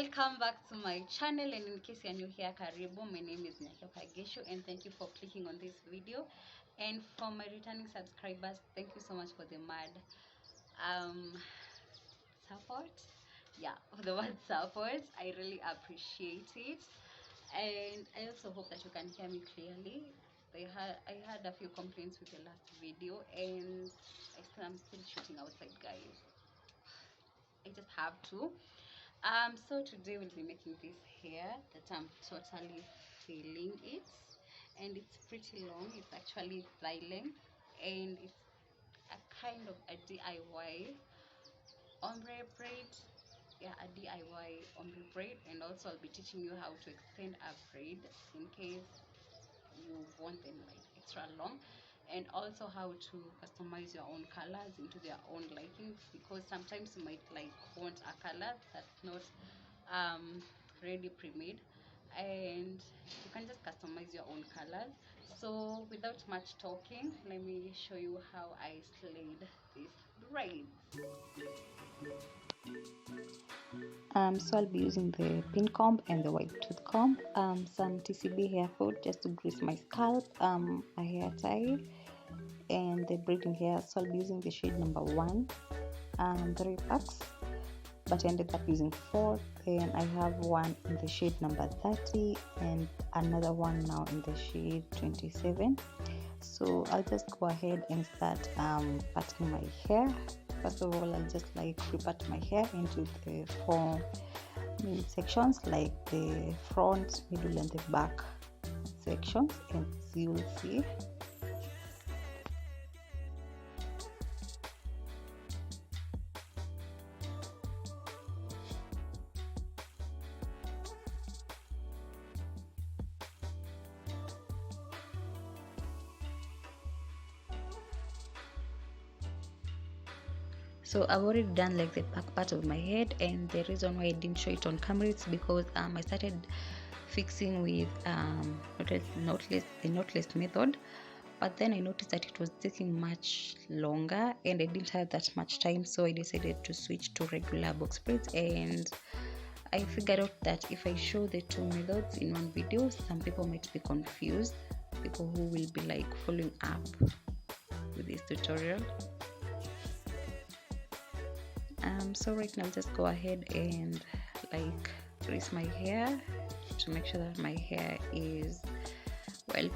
Welcome back to my channel, and in case you're new here, karibu. My name is Geshu, and thank you for clicking on this video. And for my returning subscribers, thank you so much for the mad support. Yeah, for the word support, I really appreciate it, and I also hope that you can hear me clearly. I had a few complaints with the last video, and I'm still shooting outside, guys. I just have to. So today we'll be making this hair that I'm totally feeling it, and it's pretty long. It's actually thigh length, and it's a kind of a DIY ombre braid. Yeah, a DIY ombre braid. And also I'll be teaching you how to extend a braid in case you want them like extra long, and also how to customize your own colors into their own likings, because sometimes you might want a color that's not ready pre-made, and you can just customize your own colors. So without much talking, let me show you how I slayed this braid. So I'll be using the pin comb and the white tooth comb, some TCB hair food just to grease my scalp, a hair tie, and the braiding hair. So I'll be using the shade number 1, 3 packs, but I ended up using 4. Then I have one in the shade number 30 and another one now in the shade 27. So I'll just go ahead and start parting my hair. First of all, I'll just pre-part my hair into the 4 main sections, like the front, middle, and the back sections, and you'll see. So I've already done the back part of my head, and the reason why I didn't show it on camera is because I started fixing with the knotless method, but then I noticed that it was taking much longer and I didn't have that much time, so I decided to switch to regular box braids. And I figured out that if I show the 2 methods in one video, some people might be confused, people who will be following up with this tutorial. So right now I'll just go ahead and grease my hair to make sure that my hair is well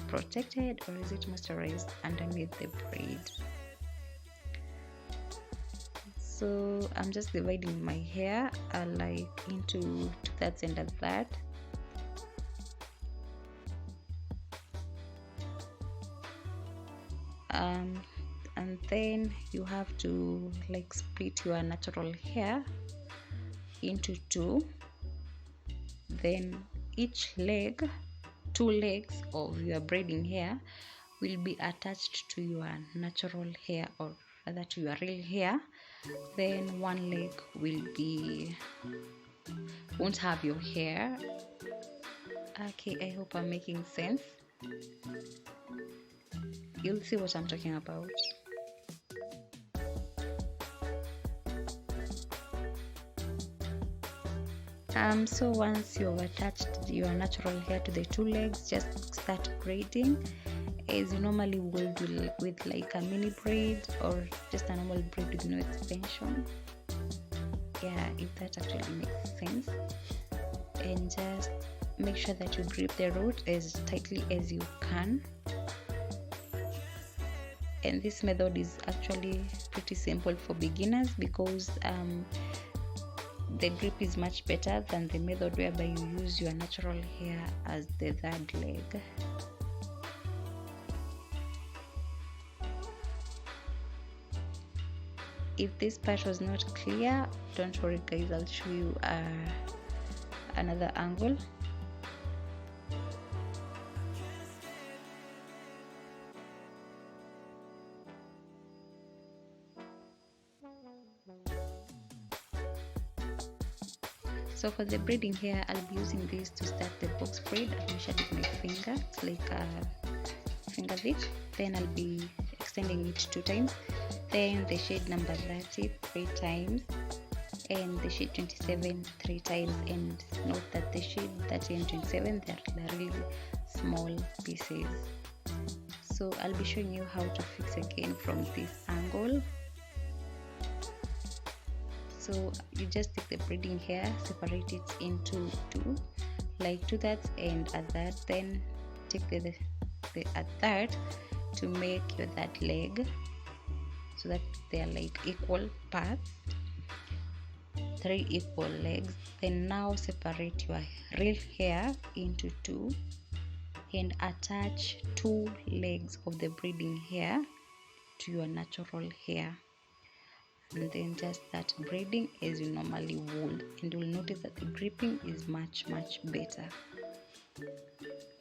protected, or is it moisturized underneath the braid. So I'm just dividing my hair into 2/3 and a third. And then you have to split your natural hair into 2. Then each leg, 2 legs of your braiding hair will be attached to your natural hair, or rather to your real hair. Then 1 leg won't have your hair. Okay, I hope I'm making sense. You'll see what I'm talking about. So once you've attached your natural hair to the 2 legs, just start braiding as you normally would do with a mini braid, or just a normal braid with no extension. Yeah, if that actually makes sense. And just make sure that you grip the root as tightly as you can. And this method is actually pretty simple for beginners, because the grip is much better than the method whereby you use your natural hair as the 3rd leg. If this part was not clear, don't worry guys, I'll show you another angle. So for the braiding hair, I'll be using this to start the box braid. I'll measure with my finger. It's like a finger width. Then I'll be extending it 2 times. Then the shade number 30 3 times, and the shade 27 3 times, and note that the shade 30 and 27, they're really small pieces. So I'll be showing you how to fix again from this angle. So you just take the braiding hair, separate it into two, like two thirds and a third, then take the a third to make your that leg, so that they are like equal parts, 3 equal legs. Then now separate your real hair into two and attach 2 legs of the braiding hair to your natural hair, and then just start braiding as you normally would, and you'll notice that the gripping is much better.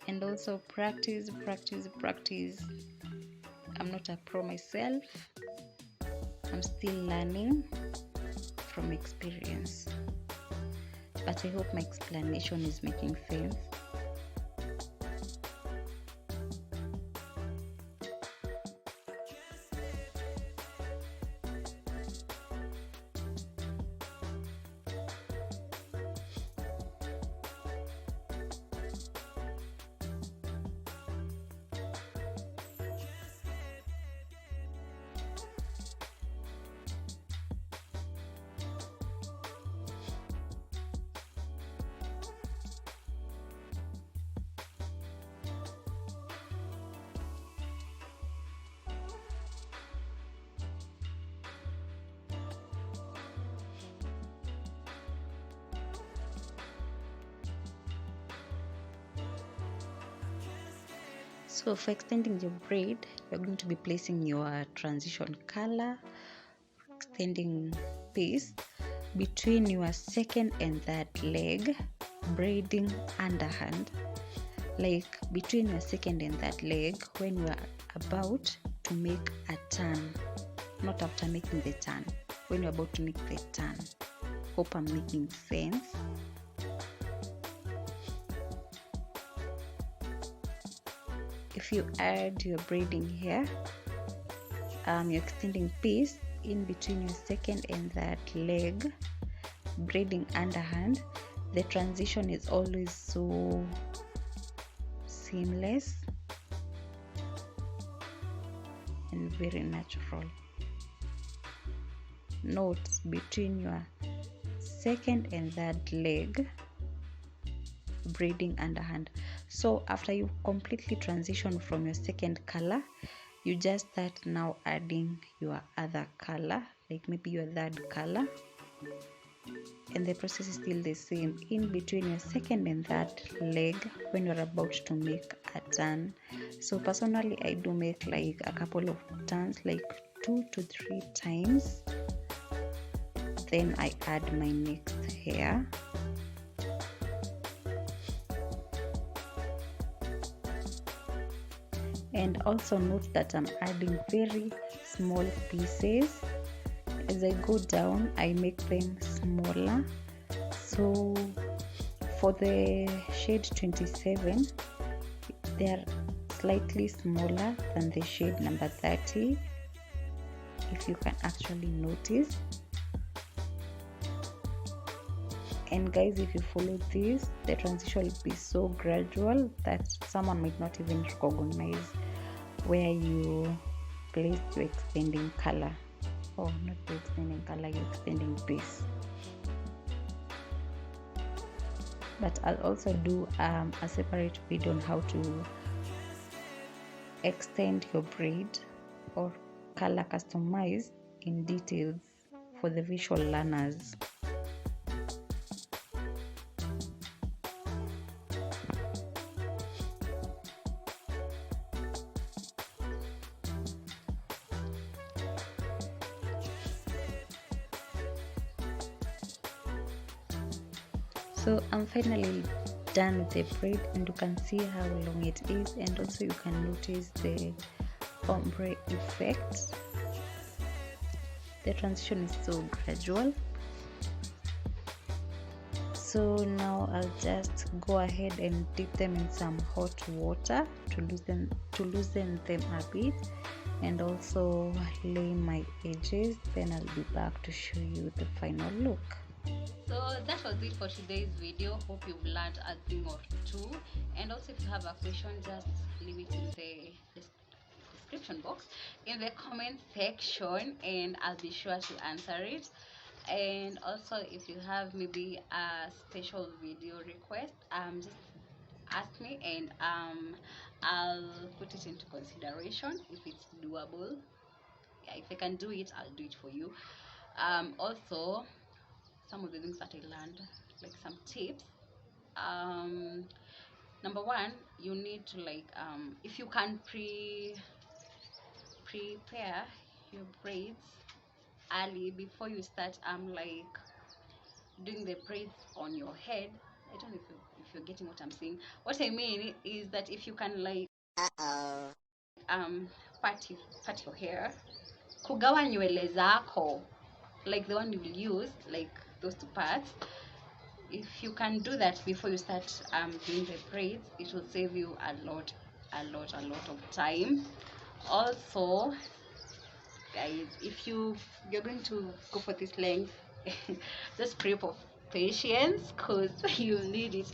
And also practice. I'm not a pro myself, I'm still learning from experience, but I hope my explanation is making sense. So for extending your braid, you're going to be placing your transition color extending piece between your second and third leg, braiding underhand, like between your second and third leg when you are about to make a turn, not after making the turn, when you're about to make the turn. Hope I'm making sense. If you add your braiding here, your extending piece in between your second and third leg, braiding underhand, the transition is always so seamless and very natural. Note between your second and third leg, braiding underhand. So after you completely transition from your second color, you just start now adding your other color, like maybe your third color, and the process is still the same in between your second and third leg when you're about to make a turn. So personally, I do make like a couple of turns, like 2 to 3 times, then I add my next hair. And also note that I'm adding very small pieces. As I go down, I make them smaller. So for the shade 27, they're slightly smaller than the shade number 30, if you can actually notice. And guys, if you follow this, the transition will be so gradual that someone might not even recognize where you placed your extending color. Oh, not the extending color, your extending piece. But I'll also do a separate video on how to extend your braid or color customize in details for the visual learners. So I'm finally done with the braid, and you can see how long it is, and also you can notice the ombre effect. The transition is so gradual. So now I'll just go ahead and dip them in some hot water to loosen them a bit, and also lay my edges. Then I'll be back to show you the final look. So that was it for today's video. Hope you've learned a thing or two. And also, if you have a question, just leave it in the description box, in the comment section, and I'll be sure to answer it. And also, if you have maybe a special video request, just ask me, and I'll put it into consideration if it's doable. Yeah, if I can do it, I'll do it for you. Also, some of the things that I learned, like some tips. um Number one, you need to, like, if you can prepare your braids early before you start like doing the braids on your head. I don't know if you're getting what I'm saying. What I mean is that if you can, like, um part, part your hair, kugawa nywele zako, like the one you will use, like those two parts. If you can do that before you start doing the braids, it will save you a lot of time. Also, guys, if you're going to go for this length, just pray for patience, because you need it.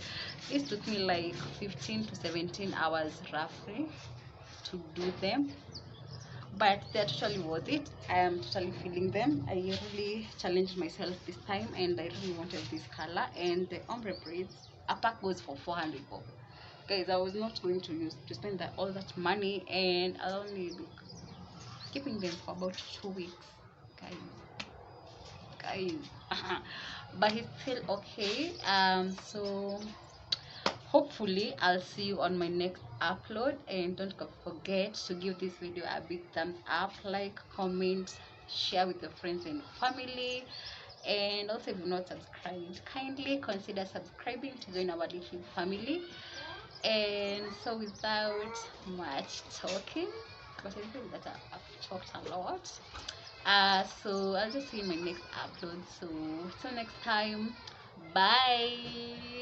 This took me like 15 to 17 hours roughly to do them, but they're totally worth it. I am totally feeling them. I really challenged myself this time, and I really wanted this color. And the ombre braids, a pack goes for 400 bob. Guys, I was not going to spend all that money, and I'll only be keeping them for about 2 weeks, guys. But it's still okay. So hopefully I'll see you on my next upload, and don't forget to give this video a big thumbs up, like, comment, share with your friends and family. And also, if you're not subscribed, kindly consider subscribing to join our little family. And so, without much talking, but I think that I've talked a lot, so I'll just see you in my next upload. So till next time, bye.